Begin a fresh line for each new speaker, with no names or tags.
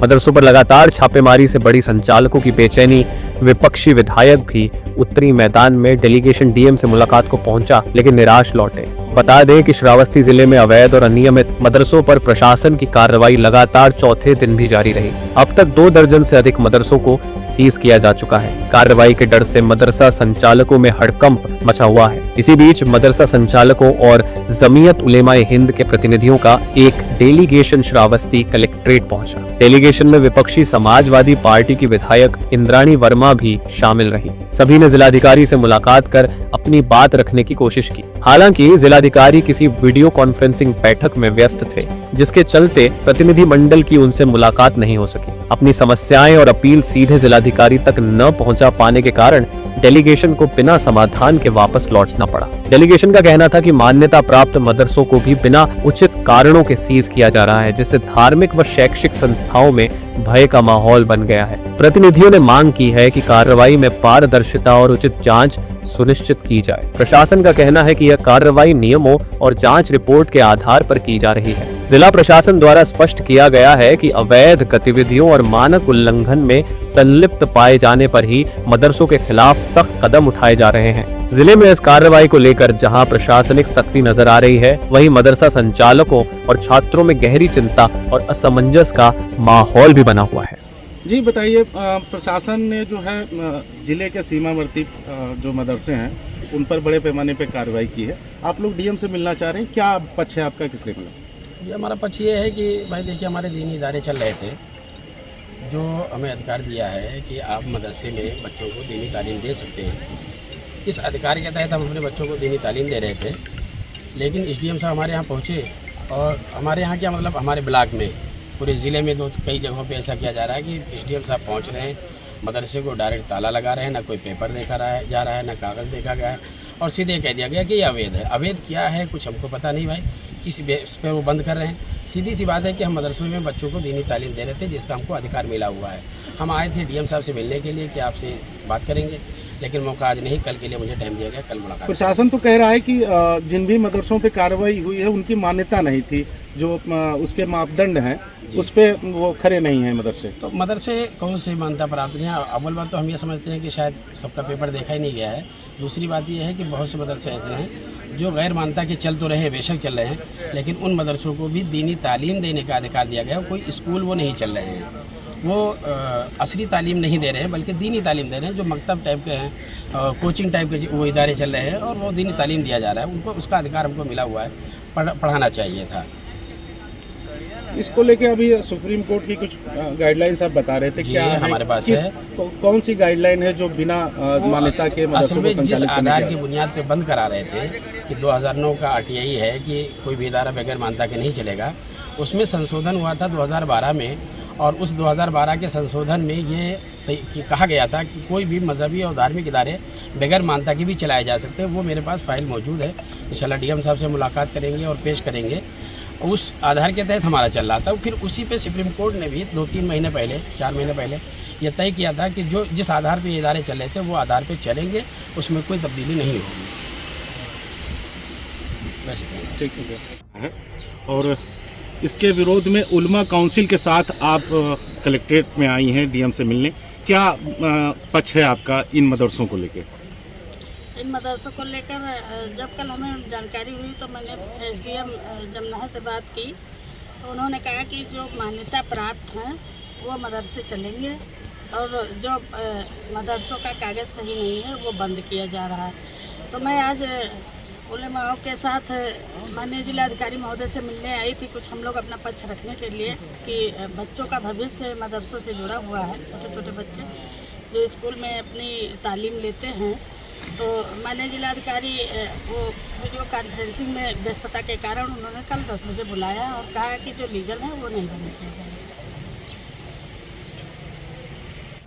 मदरसों पर लगातार छापेमारी से बड़ी संचालकों की बेचैनी। विपक्षी विधायक भी उत्तरी मैदान में डेलीगेशन डीएम से मुलाकात को पहुंचा, लेकिन निराश लौटे। बता दें कि श्रावस्ती जिले में अवैध और अनियमित मदरसों पर प्रशासन की कार्रवाई लगातार चौथे दिन भी जारी रही। अब तक 2 दर्जन से अधिक मदरसों को सीज किया जा चुका है। कार्रवाई के डर से मदरसा संचालकों में हड़कंप मचा हुआ है। इसी बीच मदरसा संचालकों और जमीयत उलेमाए हिंद के प्रतिनिधियों का एक डेलीगेशन श्रावस्ती कलेक्ट्रेट पहुंचा। डेलीगेशन में विपक्षी समाजवादी पार्टी की विधायक इंद्राणी वर्मा भी शामिल रही। सभी ने जिलाधिकारी से मुलाकात कर अपनी बात रखने की कोशिश की। हालांकि जिलाधिकारी किसी वीडियो कॉन्फ्रेंसिंग बैठक में व्यस्त थे, जिसके चलते प्रतिनिधि मंडल की उनसे मुलाकात नहीं हो सकी। अपनी समस्याएं और अपील सीधे जिलाधिकारी तक न पहुंचा पाने के कारण डेलीगेशन को बिना समाधान के वापस लौटना पड़ा। डेलीगेशन का कहना था कि मान्यता प्राप्त मदरसों को भी बिना उचित कारणों के सीज किया जा रहा है, जिससे धार्मिक व शैक्षिक संस्थाओं में भय का माहौल बन गया है। प्रतिनिधियों ने मांग की है कि कार्रवाई में पारदर्शिता और उचित जांच सुनिश्चित की जाए। प्रशासन का कहना है कि यह कार्रवाई नियमों और जांच रिपोर्ट के आधार पर की जा रही है। जिला प्रशासन द्वारा स्पष्ट किया गया है कि अवैध गतिविधियों और मानक उल्लंघन में संलिप्त पाए जाने पर ही मदरसों के खिलाफ सख्त कदम उठाए जा रहे हैं। जिले में इस कार्रवाई को लेकर जहां प्रशासनिक सख्ती नजर आ रही है, वहीं मदरसा संचालकों और छात्रों में गहरी चिंता और असमंजस का माहौल भी बना हुआ है।
जी बताइए, प्रशासन ने जो है जिले के सीमावर्ती जो मदरसे हैं उन पर बड़े पैमाने पर कार्रवाई की है। आप लोग डीएम से मिलना चाह रहे हैं, क्या पक्ष है आपका, किस लिए मिला?
ये हमारा पक्ष ये है कि भाई देखिए, हमारे दीनी इदारे चल रहे थे, जो हमें अधिकार दिया है कि आप मदरसे में बच्चों को दीनी तालीम दे सकते हैं। इस अधिकार के तहत हम अपने बच्चों को दीनी तालीम दे रहे थे, लेकिन एसडीएम साहब हमारे यहाँ पहुँचे और हमारे यहाँ क्या मतलब हमारे ब्लॉक में पूरे ज़िले में कई जगहों पे ऐसा किया जा रहा है कि एसडीएम साहब पहुँच रहे हैं, मदरसे को डायरेक्ट ताला लगा रहे हैं, ना कोई पेपर देखा जा रहा है, ना कागज़ देखा गया है, और सीधे कह दिया गया कि ये अवैध है। अवैध क्या है कुछ हमको पता नहीं भाई, किस बेस पर वो बंद कर रहे हैं। सीधी सी बात है कि हम मदरसों में बच्चों को दीनी तालीम दे रहे थे, जिसका हमको अधिकार मिला हुआ है। हम आए थे डीएम साहब से मिलने के लिए कि आपसे बात करेंगे, लेकिन मौका आज नहीं, कल के लिए मुझे टाइम दिया गया, कल मुलाकात।
प्रशासन तो कह रहा है कि जिन भी मदरसों पे कार्रवाई हुई है उनकी मान्यता नहीं थी, जो उसके मापदंड हैं उस पे वो खरे नहीं हैं मदरसे।
तो मदरसे कौन सी मान्यता प्राप्त हैं? अव्वल बात तो हम ये समझते हैं कि शायद सबका पेपर देखा ही नहीं गया है। दूसरी बात ये है कि बहुत से मदरसे ऐसे हैं जो गैर मान्यता के चल तो रहे हैं, बेशक चल रहे हैं, लेकिन उन मदरसों को भी दीनी तालीम देने का अधिकार दिया गया है। कोई स्कूल वो नहीं चल रहे हैं, वो असली तालीम नहीं दे रहे हैं, बल्कि दीनी तालीम दे रहे हैं, जो मकतब टाइप के हैं, कोचिंग टाइप के वो इदारे चल रहे हैं, और वो दीनी तालीम दिया जा रहा है। उनको उसका अधिकार हमको मिला हुआ है, पढ़ाना चाहिए था।
इसको लेके अभी सुप्रीम कोर्ट की कुछ गाइडलाइंस आप बता रहे थे, क्या
हमारे पास है?
कौन सी गाइडलाइन है जो बिना मान्यता के मदरसों को संचालित
जिस आधार की बुनियाद पे बंद करा रहे थे कि 2009 का आरटीआई है कि कोई भी इदारा बगैर मान्यता के नहीं चलेगा, उसमें संशोधन हुआ था 2012 में, और उस 2012 के संशोधन में ये कहा गया था कि कोई भी मजहबी और धार्मिक इदारे बगैर मान्यता के भी चलाए जा सकते हैं। वो मेरे पास फाइल मौजूद है, इंशाल्लाह डीएम साहब से मुलाकात करेंगे और पेश करेंगे। उस आधार के तहत हमारा चल रहा था। फिर उसी पे सुप्रीम कोर्ट ने भी 2-3 महीने पहले, 4 महीने पहले ये तय किया था कि जो जिस आधार पे ये इदारे चल रहे थे वो आधार पे चलेंगे, उसमें कोई तब्दीली नहीं होगी। वैसे
ठीक है। और इसके विरोध में उलमा काउंसिल के साथ आप कलेक्ट्रेट में आई हैं डीएम से मिलने, क्या पक्ष है आपका इन मदरसों को लेकर?
इन मदरसों को लेकर जब कल हमें जानकारी हुई तो मैंने एसडीएम जमनाहा से बात की, तो उन्होंने कहा कि जो मान्यता प्राप्त हैं वो मदरसे चलेंगे, और जो मदरसों का कागज़ सही नहीं है वो बंद किया जा रहा है। तो मैं आज उलेमाओं के साथ माननीय जिलाधिकारी महोदय से मिलने आई थी, कुछ हम लोग अपना पक्ष रखने के लिए कि बच्चों का भविष्य मदरसों से जुड़ा हुआ है। छोटे छोटे बच्चे जो स्कूल में अपनी तालीम लेते हैं, तो माननीय जिलाधिकारी वो वीडियो कॉन्फ्रेंसिंग में व्यस्तता के कारण उन्होंने कल 10 बजे बुलाया और कहा कि जो लीगल है वो नहीं बंद किया जाएगा।